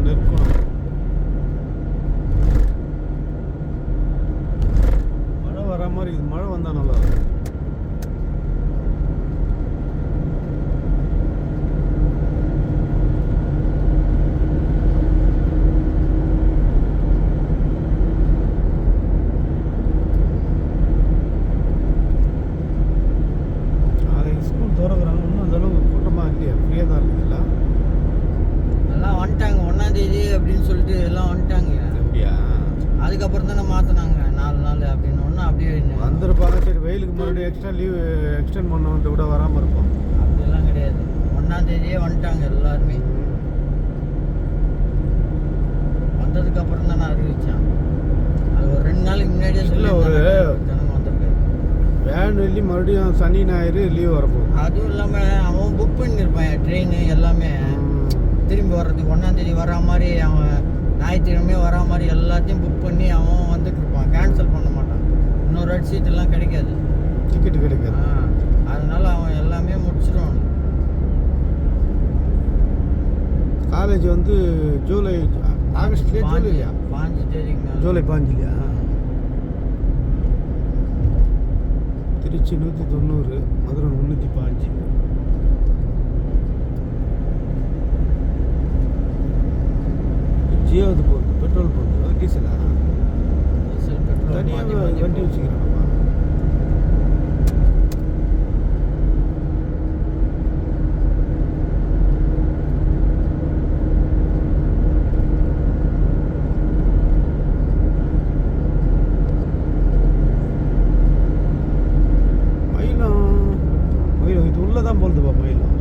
நிற்கணும். மழை வர மாதிரி இது. மழை வந்தால் நல்லா இருக்கும். அதுக்கப்புறம் தானே மாற்றினாங்க 4 நாள் அப்படின்னு ஒன்று அப்படியே வந்துருப்பாங்க. சரி வெயிலுக்கு மறுபடியும் எக்ஸ்ட்ரா லீவ் எக்ஸ்டெண்ட் பண்ணவன்ட்டு கூட வராமல் இருப்போம். அப்படிலாம் கிடையாது. 1ஆம் தேதியே வந்துட்டாங்க எல்லாருமே. வந்ததுக்கப்புறம் தான் நான் அறிவித்தேன். அது ஒரு 2 நாளைக்கு முன்னாடியே சொல்ல ஒரு ஜனம் வந்திருக்கு. வேன் வெள்ளி மறுபடியும் சனி ஞாயிறு லீவ் வரப்போகுது. அதுவும் இல்லாமல் அவன் புக் பண்ணியிருப்பான் ட்ரெயின் எல்லாமே. திரும்பி வர்றதுக்கு 1ஆம் தேதி வரா மாதிரி அவன் ஞாயிற்றுக்கிழமையே வரா மாதிரி எல்லாத்தையும் புக் பண்ணி அவன் வந்துட்டு இருப்பான். கேன்சல் பண்ண மாட்டான். இன்னொரு வாட்டி சீட்டெல்லாம் கிடைக்காது, டிக்கெட்டு கிடைக்காது. அதனால அவன் எல்லாமே முடிச்சிடுவான். காலேஜ் வந்து ஜூலை ஆகஸ்ட்லேயே ஜூலையா 5 தேதிக்கு ஜூலை 5 திருச்சி 190, மதுரை 305. ஜியாவது போகுது. பெட்ரோல் போகுது, டீசலா? டீசல் பெட்ரோல் தனியாக வண்டி வச்சுக்கிறானப்பா. மயிலம் இது உள்ளதான் போகுதுப்பா. மயிலம்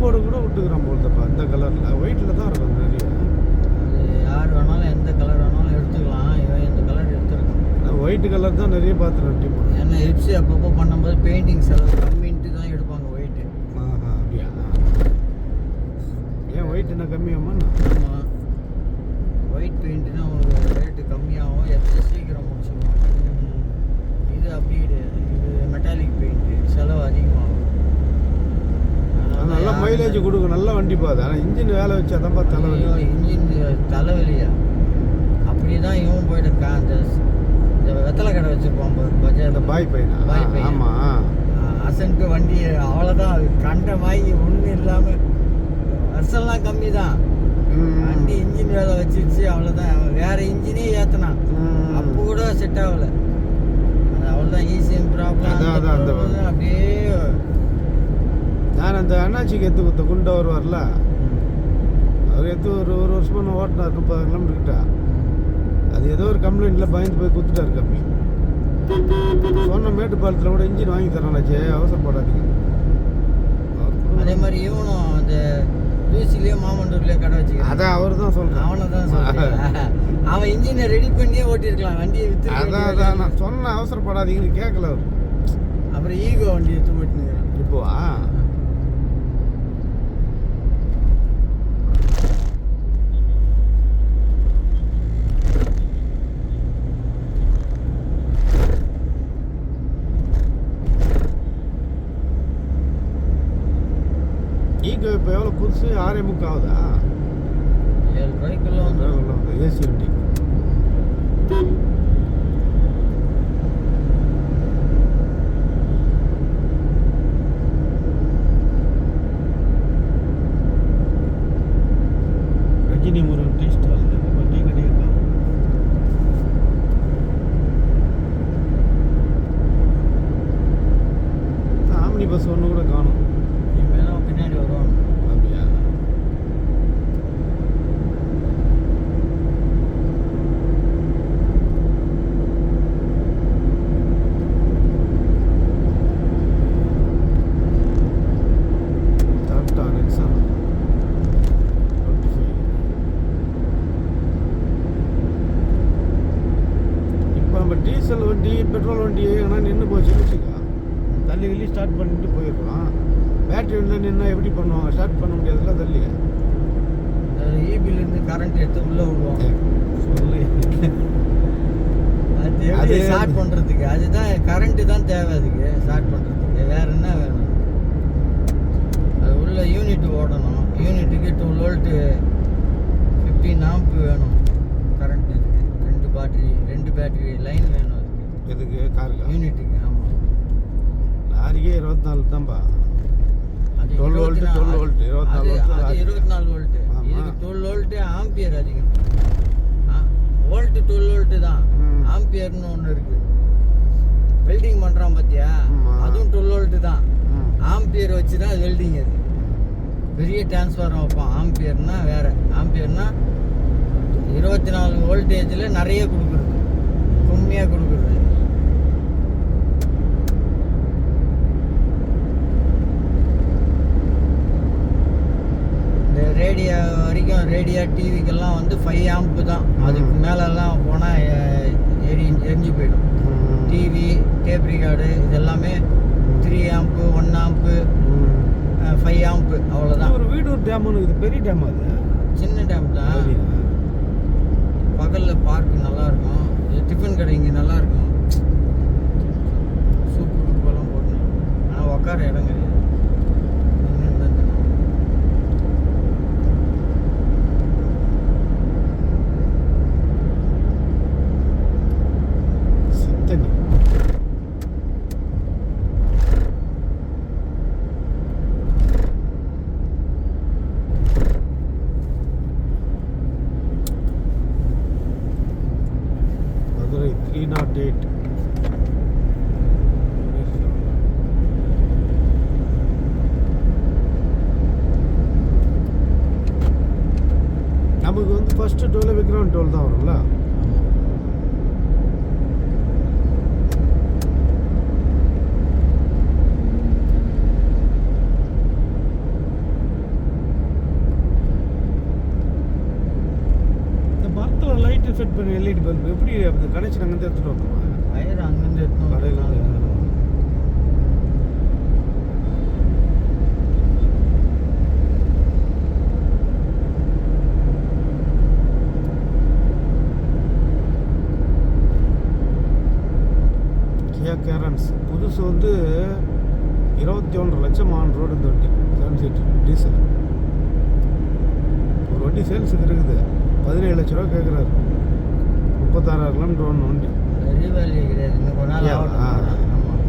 போட கூட விட்டுக்கிறான் போல்தப்பா. அந்த கலரில் ஒயிட்டில் தான் இருக்கும் நிறைய. அது யார் வேணாலும் எந்த கலர் வேணாலும் எடுத்துக்கலாம். இவன் இந்த கலர் எடுத்துருக்கான். ஒயிட் கலர் தான் நிறைய பார்த்துருவேன் டீ போட. ஏன்னா ஹெட்ஸு அப்பப்போ பண்ணும்போது பெயிண்டிங் செலவு கம்மின்ட்டு தான் எடுப்பாங்க ஒயிட்டு. அப்படியா? ஏன் ஒயிட் என்ன கம்மியாமா? ஆமாம், ஒயிட் பெயிண்ட்டு தான் உங்களுக்கு ரேட்டு கம்மியாகும், எத்தனை சீக்கிரம் முடிச்சுக்குவாங்க. இது அப்படி கிடையாது. இது மெட்டாலிக் பெயிண்ட்டு, செலவு அதிகமாகும். நல்லா மைலேஜ் கொடுக்கும். நல்ல வண்டி பாது. ஆனால் இன்ஜின் வேலை வச்சா தான் தலைவலி. இன்ஜின் தலைவலியா? அப்படி தான் இவன் போயிட்டு இந்த வெத்தலை கடை வச்சுருப்பான் பஜார். இந்த பாய் பையனா? ஆமாம். அசன்ட்டு வண்டி அவ்வளோதான். அது கண்ட வாங்கி ஒன்றும் இல்லாமல் வருஷம்லாம் கம்மி தான். வண்டி இன்ஜின் வேலை வச்சிருச்சு, அவ்வளோதான். வேறு இன்ஜினே ஏற்றினான், அப்போ கூட செட் ஆகலை. அது அவ்வளோதான். ஈஸியும் ப்ராப்ளம் அப்படியே. நான் அந்த அண்ணாச்சிக்கு எடுத்து கொடுத்த குண்டா வருவார்ல, அவர் எடுத்து ஒரு வருஷமாக நான் ஓட்டினார் 30 கிலோமீட்டர்கிட்ட. அது ஏதோ ஒரு கம்ப்ளைண்ட்டில் பயந்து போய் கொடுத்துட்டாரு கம்மி. சொன்ன மேட்டுப்பாலத்தில் கூட இன்ஜின் வாங்கி தரானாச்சே, அவசரப்படாதீங்க. அதே மாதிரி இவனும் அந்த தூசிலேயே மாமண்டூர்லேயே கடை வச்சுக்க. அதான் அவர் தான் சொல்கிறேன். அவனை தான் சொல்கிறேன். அவன் இன்ஜினை ரெடி பண்ணியே ஓட்டியிருக்கலாம், வண்டியை விற்று. அதான் நான் சொன்ன அவசரப்படாதீங்கன்னு கேட்கல அவர். அப்புறம் ஈகோ வண்டி எடுத்து ஓட்டினுக்கிறான் இப்போவா? ஈகோ இப்போ எவ்வளோ புதுசு? 6.25 ஆகுதா? 7 ரூபாய்க்குள்ள வந்து ஏசி வண்டி. Rajini Murugan tea stall tea கிடையாது. ஆம்னி பஸ் ஒன்று கூட காணும். பின்னாடி வருவாங்க. அப்படியா? டாடா நெக்ஸான் 25. இப்போ நம்ம டீசல் வண்டி பெட்ரோல் வண்டி ஆனால் நின்று போச்சுன்னு வச்சுக்கா, தள்ளி கிள்ளி ஸ்டார்ட் பண்ணிட்டு போயிடலாம். பேட்டரி வண்டியில் நின்னா எப்படி பண்ணுவாங்க? ஸ்டார்ட் பண்ண முடியாதுல்ல தள்ளி. ஈபிலேருந்து கரண்ட் எடுத்து உள்ளே விடுவாங்க. சொல்லு. அது எப்படி அது- ஸ்டார்ட் பண்ணுறதுக்கு அதுதான் கரண்ட்டு தான் தேவை அதுக்கு ஸ்டார்ட் பண்ணுறதுக்கு வேற என்ன வேணும் அது உள்ள யூனிட் ஓடணும் யூனிட்டுக்கு 12 வோல்ட்டு 15 ஆம்ப் வேணும் கரண்ட் இதுக்கு ரெண்டு பேட்டரி லைன் வேணும் அதுக்கு எதுக்கு காருக்கா? யூனிட்டுக்கு ஆமாம் லாரிக்கே 24 தான்ப்பா. அது 12 வோல்ட் 12 வோல்ட் 24 வோல்ட் அது லாரி. 24 வோல்ட்டு ஆமா. இதுக்கு 12 வோல்ட்டு ஆம்பியர் அதிகம் வோல்ட்டு 12 வோல்ட்டு தான் ம். ஆம்பியர்னு ஒன்று இருக்கு வெல்டிங் பண்ணுறான் பார்த்தியா ஆமா. அதுவும் 12 வோல்ட்டு தான் ம். ஆம்பியர் வச்சு தான் வெல்டிங் அது பெரிய டிரான்ஸ்ஃபார்மர் வைப்பான் ஆம்பியர்னா வேற ஆம்பியர்னா 24 வோல்டேஜில் நிறைய கொடுக்குறது கம்மியாக கொடுக்குறது இந்த ரேடியோ வரைக்கும் ரேடியோ டிவிக்கெல்லாம் வந்து 5 ஆம்ப் தான் அதுக்கு மேலெல்லாம் போனால் எரிஞ்சு போயிடும் ம். டிவி டேப் ரிகார்டு இது எல்லாமே 3 ஆம்ப்பு 1 ஆம்ப்பு ம். 5 ஆம்ப்பு அவ்வளோதான் ஒரு வீடூர் டேம் ஒன்று இருக்குது. பெரிய டேம் அது. சின்ன டேம் தான் அப்படியா? பகலில் பார்க் நல்லா இருக்கும் டிஃபன் கடை இங்கே நல்லா இருக்கும் சூப்பு கீப்பெல்லாம் போட்டு ஆனால் உட்கார இடம் கிடையாது நின்னுட்டு தான் தின்னணும். சித்தனி. மதுரை 308. நமக்கு வந்து ஃபர்ஸ்ட் டோல் விக்ரம் டோல் தான் வரும்ல. இந்த மரத்தில் லைட்டு செட் பண்ணி எல்இடி பல்பு எப்படி அந்த கனெக்ஷன் அங்கேருந்து எடுத்துகிட்டு வரணுமா? வயர் அங்கேருந்து எடுத்துன்னு கடையில் வரணும். கியா கேரன்ஸ் புதுசு வந்து 21 லட்சம் ஆன் ரோடு. இந்த வண்டி 7 சீட் டீசல். ஒரு வண்டி சேல்ஸுக்கு இருக்குது. 17 லட்ச ரூபா கேட்குறாரு. 36 கிலோமீட்டர் ஒன்று வண்டி. ரீவேல்யூ கிடையாது இன்னும் கொஞ்ச நாள் Yeah, ஆகட்டும் ஆ. ஆமாம்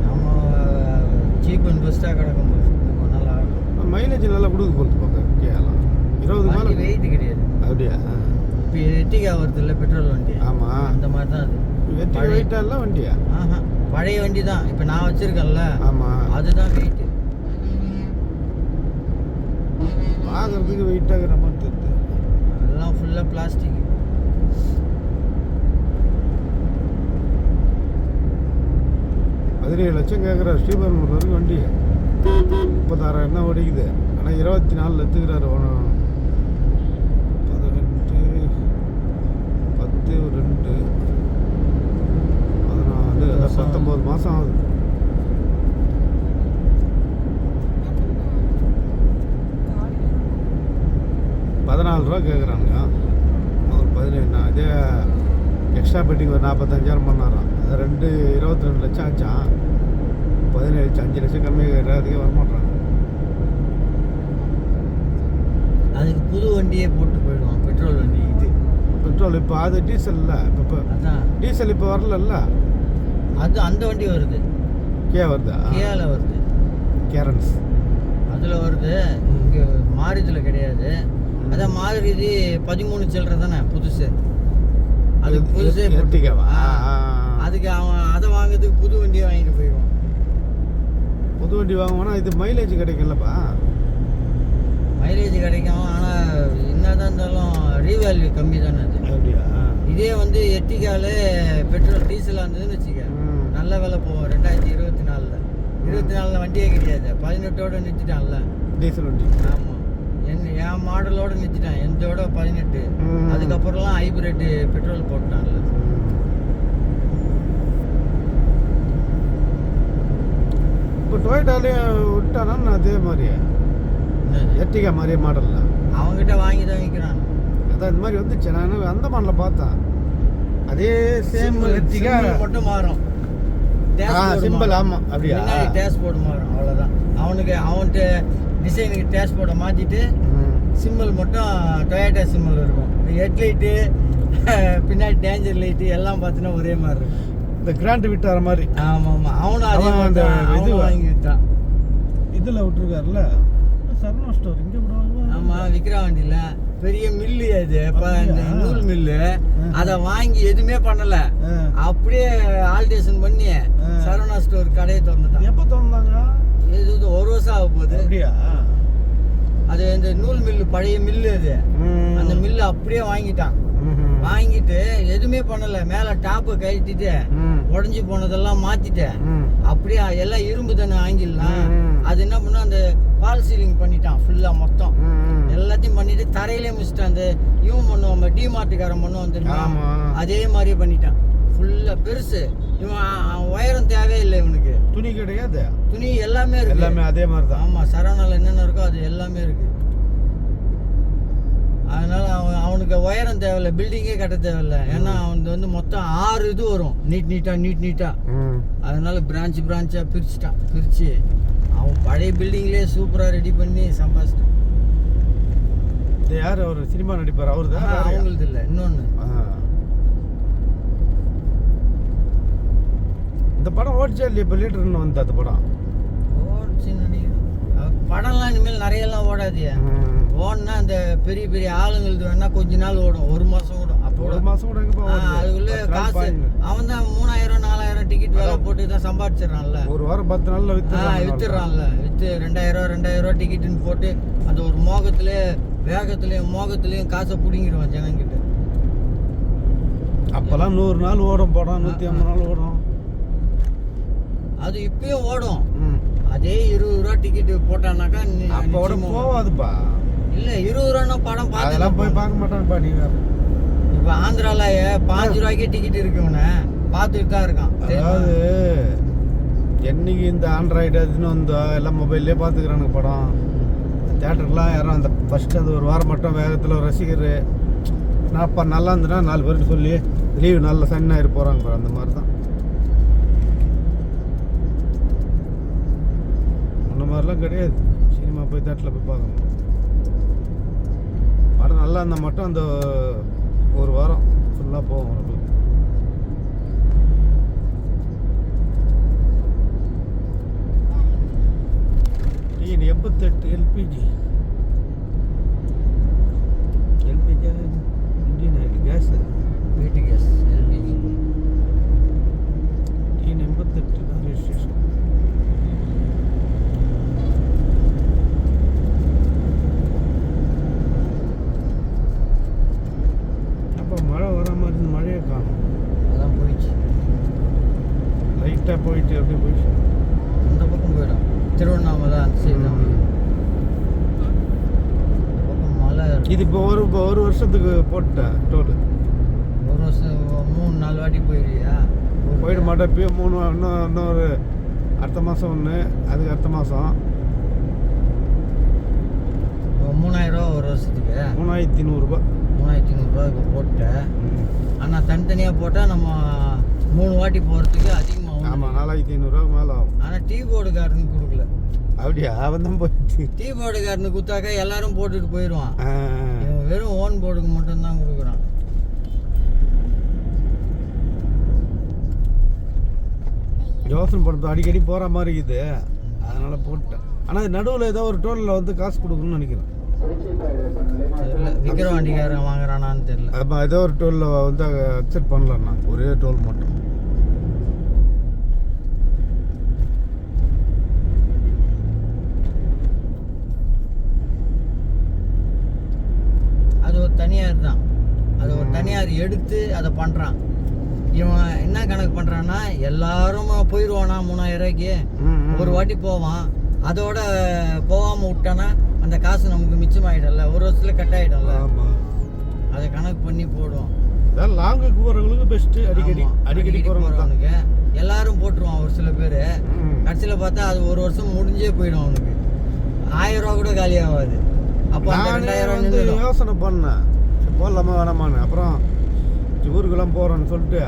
நம்ம சீப் அண்ட் பெஸ்ட்டாக கிடக்கும் போது இன்னும் கொஞ்ச நாள் ஆகட்டும் மைலேஜ் நல்லா கொடுக்க போகுது பார்க்க கேலாம் 20 வண்டி மேலே. வெயிட் கிடையாது அப்படியா? இப்போ எட்டிகா வருது இல்லை பெட்ரோல் வண்டி ஆமாம். அந்த மாதிரி தான் அது வெட்டி பழைய- வெயிட்டாலாம் வண்டியா? ஆஹா பழைய வண்டி தான் இப்போ நான் வச்சிருக்கேன்ல ஆமாம். அதுதான் வெயிட்டு பார்க்கறதுக்கு வெயிட்டாகிற மாதிரி தெரியுது. அதெல்லாம் ஃபுல்லாக பிளாஸ்டிக் 17 லட்சம் கேட்குறாரு. ஸ்ரீபெரும்புதூர் வரைக்கும் வண்டி 36,000 தான் ஓடிக்குது. ஆனால் 24 எடுத்துக்கிறாரு. 18 10 2 14 19 மாதம் ஆகுது. 14 ரூபா கேட்குறானுங்க. முதல் 17 இதே எக்ஸ்ட்ரா பெட்டிங் ஒரு 45,000 பண்ணாராம். அது 22 லட்சம் ஆச்சான். 17 5 லட்சம் கம்மியாக அதுக்கே வரமாட்டாங்க. அதுக்கு புது வண்டியே போட்டு போயிடுவான் பெட்ரோல் வண்டி இது பெட்ரோல் இப்போ அது டீசல் இல்லை. இப்போ அதான் டீசல் இப்போ வரலல்ல. அது அந்த வண்டி வருது கே வருதா? கியால வருது கேரன்ஸ். அதில் வருது இங்கே மாருதியில் கிடையாது. அதான் மாருதி 13 சில்லற தானே புதுசு அது புதுசே போட்டு எர்டிகாவா? அதுக்கு அவன் அதை வாங்குறதுக்கு புது வண்டியை வாங்கிட்டு போயிடுவான் புது வண்டி வாங்குவோன்னா இது மைலேஜ் கிடைக்கலப்பா. மைலேஜ் கிடைக்கும் ஆனால் என்னதான் இருந்தாலும் ரீவேல்யூ கம்மி தானே அது அப்படியா? இதே வந்து எர்டிகால பெட்ரோல் டீசலாக இருந்ததுன்னு வச்சுக்க ம். நல்ல விலை போகும் 2024 24 வண்டியே கிடையாது 18ஓட நிறுத்திட்டான்ல டீசல் வண்டி. ஆமாம் என் மாடலோட நிறுத்திட்டான் எந்தோட 18 ம். அதுக்கப்புறம்லாம் ஹைப்ரிட் பெட்ரோல் போட்டான்ல இப்போ டொயோட்டாலே விட்டானா அதே மாதிரியே என்னது? எர்டிகா மாதிரியே மாடலில் அவங்ககிட்ட வாங்கி தான் விற்கிறான் அதான் இந்த மாதிரி வந்துச்சு. நான் அந்தமானில் பார்த்தேன். அதே சேம் எர்டிகா மட்டும் மாறும். சிம்பிள். ஆமாம், அப்படியா? டேஷ்போர்டு மாறும், அவ்வளோதான். அவன்கிட்ட டிசைனுக்கு டேஷ்போர்டை மாற்றிட்டு சிம்பிள் மட்டும் டொயோட்டா சிம்பிள் இருக்கும். ஹெட்லைட்டு பின்னாடி டேஞ்சர் லைட்டு எல்லாம் பார்த்தீங்கன்னா ஒரே மாதிரி இருக்கும். இந்த கிராண்ட் விட்டார மாதிரி. ஆமாம், அவனும் அதே மாதிரி இது வாங்கி விட்டான். இதில் விட்டுருக்காருல்ல சரணா ஸ்டோர் இங்கே விடுவாங்க. ஆமாம், விக்ரவாண்டியில் பெரிய மில்லு அது. இப்போ இந்த நூல் மில்லு அதை வாங்கி எதுவுமே பண்ணல, அப்படியே ஆல்டேஷன் பண்ணி சரவணா ஸ்டோர் கடையை திறந்துட்டான். எப்போ திறந்தாங்க? இது 1 வருஷம் ஆக போகுது. அப்படியா? அது இந்த நூல் மில்லு, பழைய மில்லு அது. அந்த மில்லு அப்படியே வாங்கிட்டான். வாங்கிட்டு எதுவுமே பண்ணல, மேல டாப்பை கழட்டிட்டு உடஞ்சி போனதெல்லாம் மாத்திட்டு அப்படியே எல்லாம் இரும்பு தானே வாங்கிடலாம். அது என்ன பண்ணா அந்த பால் சீலிங் பண்ணிட்டான் ஃபுல்லா மொத்தம் எல்லாத்தையும் பண்ணிட்டு தரையிலே முடிச்சிட்டான். அந்த இவன் பண்ணுவான், டிமார்ட்டுக்காரன் பண்ணுவான் தெரியுமா, அதே மாதிரியே பண்ணிட்டான். ஃபுல்லா பெருசு. இவன் உயரம் தேவையில்லை இவனுக்கு. துணி கிடையாது, துணி எல்லாமே இருக்கு, எல்லாமே அதே மாதிரி தான். ஆமா, சரவணால என்னென்ன இருக்கோ அது எல்லாமே இருக்கு. அதனால அவனுக்கு உயரம் தேவையில்லை, பில்டிங்கே கட்ட தேவையில்லை. ஏன்னா அவனுக்கு வந்து மொத்தம் 6 இது வரும், நீட்டா. அதனால பிரான்ச்சா பிரிச்சு அவன் பழைய பில்டிங்லேயே சூப்பரா ரெடி பண்ணி சம்பாதிச்சிட்டான். யார் அவர்? சினிமா நடிப்பார் அவரு தான்? அவங்களது இல்லை, இன்னொன்னு. இந்த படம் ஓடிச்சா இல்லையா? இப்போ லேட்டர்னு வந்து அந்த படம் ஓடிச்சுன்னு நினைக்கிறேன். படம்லாம் இனிமேல் நிறையெல்லாம் ஓடாது. ஓடனா அந்த பெரிய பெரிய ஆளுங்களுக்கு வேணா கொஞ்ச நாள் ஓடும், 1 மாசம் ஓடும். அப்போ 1 மாசம் கூட அதுக்குள்ள காசு அவன் தான் 3000 4000 டிக்கெட் வேலை போட்டு தான் சம்பாதிச்சிடறான்ல. ஒரு வாரம் 10 நாள்ல வித்துறான்ல. வித்து 2000 டிக்கெட்டுன்னு போட்டு அந்த ஒரு மோகத்திலயும் காசை பிடிங்கிடுவான் ஜனங்கிட்ட. அப்பெல்லாம் 100 நாள் ஓடும் படம், 150 நாள் ஓடும். அது இப்பயும் ஓடும். அதே 20 ரூபா டிக்கெட் போட்டானாக்கா அப்போட போவாதுப்பா. இல்ல 20 ரூபான்னா படம் அதெல்லாம் போய் பார்க்க மாட்டாங்கப்பா. நீங்க இப்ப ஆந்திரால 5 ரூபாய்க்கே டிக்கெட் இருக்குவன பார்த்துட்டு தான் இருக்கான். அதாவது என்னைக்கு இந்த ஆண்ட்ராய்டு அதுன்னு வந்தோ எல்லாம் மொபைல்லே பார்த்துக்கிறானுங்க படம். தேட்டருக்குலாம் யாரும் அந்த ஃபர்ஸ்ட் அந்த ஒரு வாரம் மட்டும் வேகத்தில் ரசிகர் நான் அப்போ நல்லா இருந்ததுன்னா 4 பேருக்கு சொல்லி லீவு நல்ல சனி ஞாயிறு போகிறாங்க. அந்த மாதிரி தான். அந்த மாதிரிலாம் கிடையாது. சினிமா போய் தேட்டரில் போய் பார்க்கணும். படம் நல்லா இருந்தால் மட்டும் அந்த ஒரு வாரம் ஃபுல்லாக போகும். நம்மளுக்கு 88 எல்பிஜி இந்தியன் ஆயில் கேஸ், வீட்டு கேஸ், எல்பிஜி. 88 தான் ரெஜிஸ்ட்ரேஷன். மழை வர மாதிரி இருந்து மழையை காணும். அதான் போயிடுச்சு, லைட்டாக போயிட்டு அப்படியே போயிடுச்சு. அந்த பக்கம் போயிடும், திருவண்ணாமலை அந்த சைடு தான். அந்த பக்கம் மழை. இது இப்போ ஒரு வருஷத்துக்கு போட்டேன் டோல். 1 வருஷம் 3-4 வாட்டி போயிடுவியா? போயிட மாட்டேன். இப்போ இன்னொரு அடுத்த மாதம் ஒன்று, அதுக்கு அடுத்த மாதம் 3000 ரூபா ஒரு வருஷத்துக்கு. 3100 ரூபா. 3500 ரூபா இப்போ போட்டேன். ஆனால் தனித்தனியாக போட்டால் நம்ம 3 வாட்டி போகிறதுக்கு அதிகமாக. ஆமாம், 4500 ரூபா மேலே ஆகும். ஆனால் டீ போர்டுக்காரனுக்கு கொடுக்கல. அப்படியா? அவன் தான் போயிடுச்சு. டீ போர்டுக்காரனுக்கு கொடுத்தாக்கா எல்லாரும் போட்டுட்டு போயிடுவான். இவன் வெறும் ஓன் போர்டுக்கு மட்டும்தான் கொடுக்குறான். யோசனை பண்ணுறது அடிக்கடி போகிற மாதிரி இருக்குது, அதனால் போட்டேன். ஆனால் நடுவில் ஏதோ ஒரு டோலில் வந்து காசு கொடுக்கணும்னு நினைக்கிறேன். தெரியல, விக்ரவாண்டிக்காரன் வாங்குறானான்னு தெரியல. ஆமாம், ஏதோ ஒரு டோலில் வந்து அக்செப்ட் பண்ணலண்ணா, ஒரே டோல் மட்டும். அது ஒரு தனியார் தான், அது ஒரு தனியார் எடுத்து அதை பண்ணுறான். இவன் என்ன கணக்கு பண்ணுறான்னா எல்லாரும் போயிடுவானா 3000 ரூபாய்க்கு ஒரு வாட்டி போவான். அதோட போகாமல் விட்டானா அந்த காசு நமக்கு மிச்சமாயிடும்ல, ஒரு வருஷத்துல கட் ஆகிடும்ல. அதை கணக்கு பண்ணி போடுவோம். லாங்குக்கு போகிறவங்களுக்கு பெஸ்ட்டு. அடிக்கடி போகிறவனுக்கு எல்லாரும் போட்டுருவான். ஒரு சில பேர் கடைசியில் பார்த்தா அது ஒரு வருஷம் முடிஞ்சே போயிடும். அவனுக்கு 1000 ரூபா கூட காலியாகாது. அப்போ 2000 யோசனை பண்ணேன், போடலாமா வேணாமான்னு. அப்புறம் ஊருக்கெல்லாம் போகிறோன்னு சொல்லிட்டு,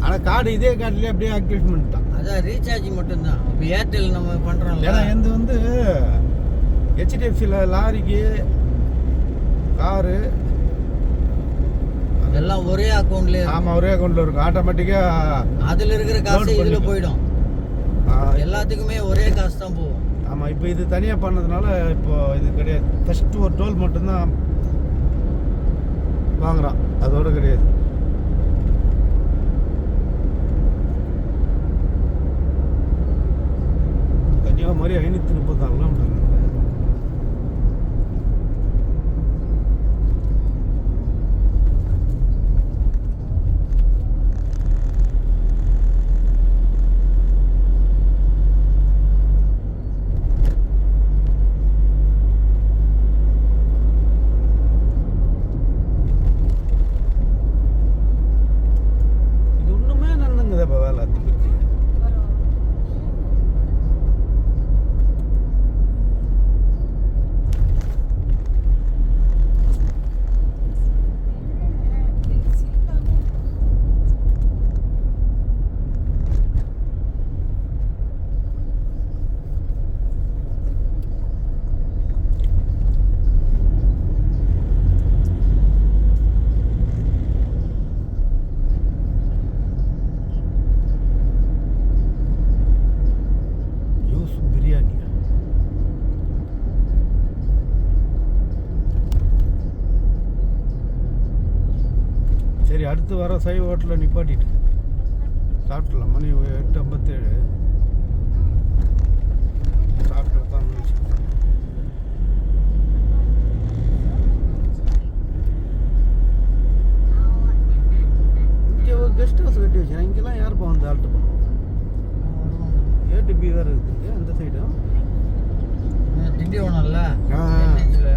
ஆனால் கார்டு இதே கார்டுலேயே அப்படியே ஆக்டிவேட் பண்ணிட்டான். அதான் ரீசார்ஜ் மட்டும்தான். இப்போ ஏர்டெல் நம்ம பண்ணுறோம்ல. ஏன்னா எந்த வந்து ஹெச்டிஎஃப்சியில் லாரிக்கு காரு எல்லாம் ஒரே அக்கௌண்ட்லேயே. ஆமாம், ஒரே அக்கௌண்ட்டில் இருக்கும். ஆட்டோமேட்டிக்காக அதில் இருக்கிற காசு Load இதில் பண்ணிக்கும். போயிடும். எல்லாத்துக்குமே ஒரே காசு தான் போகும். ஆமாம், இப்போ இது தனியாக பண்ணதுனால இப்போ இது கிடையாது. ஃபஸ்ட்டு ஒரு டோல் மட்டும்தான் வாங்குறான், அதோட கிடையாது. கன்னியாகுமரி 534 கிலோமீட்டர். இது ஒன்றுமே நன்னுங்குதா இப்போ வேலை அது பற்றி. பிரியாணி சரி, அடுத்து வர சைவ ஹோட்டலில் நிப்பாட்டிட்டு சாப்பிட்லாம். மணி 8:57. சாப்பிட்டு தான் முடிச்சுட்டேன். இங்கே ஒரு கெஸ்ட் ஹவுஸ் கட்டி வச்சேன். இங்கெல்லாம் யாருப்பா வந்து ஆல்ட்டு பண்ணுவோம்? ஏடிபி வேறு இருக்குது அந்த சைடும். திண்டிவனம்ல ஆ. NH ல.